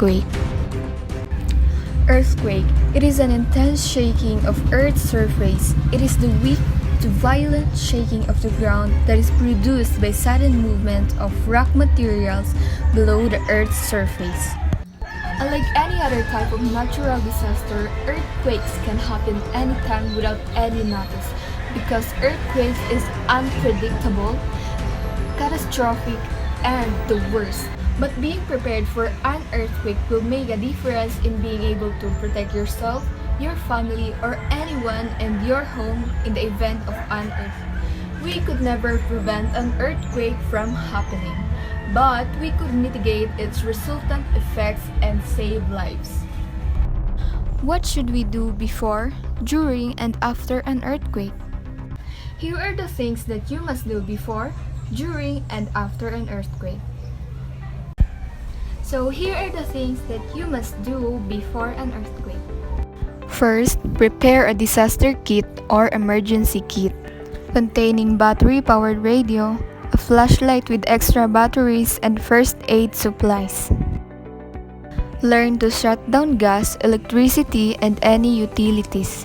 earthquake. Earthquake. It is an intense shaking of Earth's surface. It is the weak to violent shaking of the ground that is produced by sudden movement of rock materials below the Earth's surface. Unlike any other type of natural disaster, earthquakes can happen anytime without any notice because earthquakes is unpredictable, catastrophic, and the worst. But being prepared for an earthquake will make a difference in being able to protect yourself, your family, or anyone in your home in the event of an earthquake. We could never prevent an earthquake from happening, but we could mitigate its resultant effects and save lives. What should we do before, during, and after an earthquake? Here are the things that you must do before, during, and after an earthquake. So here are the things that you must do before an earthquake. First, prepare a disaster kit or emergency kit containing battery-powered radio, a flashlight with extra batteries, and first aid supplies. Learn to shut down gas, electricity, and any utilities.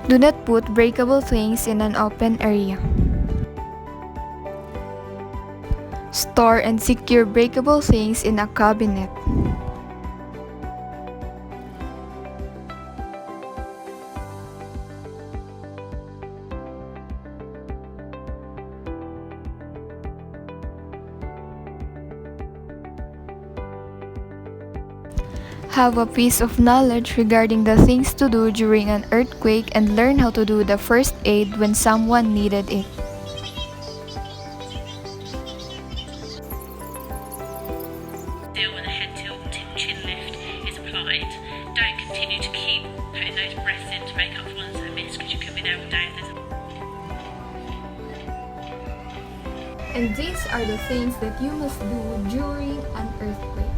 Do not put breakable things in an open area. Store and secure breakable things in a cabinet. Have a piece of knowledge regarding the things to do during an earthquake and learn how to do the first aid when someone needed it. Still when the head tilt chin lift is applied, don't continue to keep putting those breaths in to make up for ones that miss because you could be there all day if there's And these are the things that you must do during an earthquake.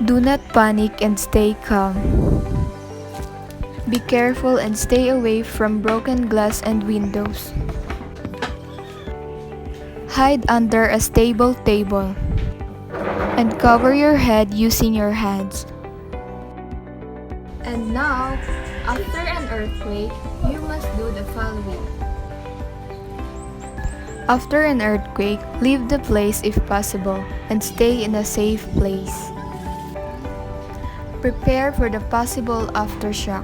Do not panic and stay calm. Be careful and stay away from broken glass and windows. Hide under a stable table and cover your head using your hands. And now, after an earthquake, you must do the following. After an earthquake, leave the place if possible and stay in a safe place. Prepare for the possible aftershock.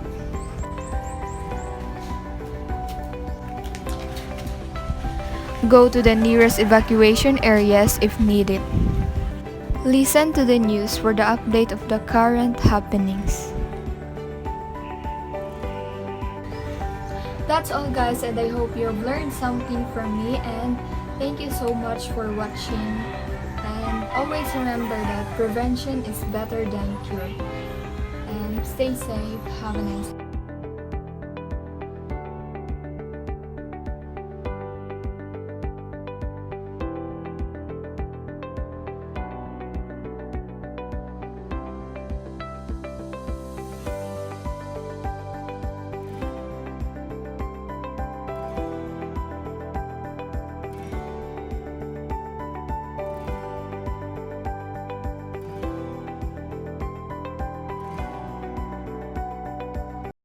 Go to the nearest evacuation areas if needed. Listen to the news for the update of the current happenings. That's all, guys, and I hope you have learned something from me, and thank you so much for watching. And always remember that prevention is better than cure. And stay safe. Have a nice day.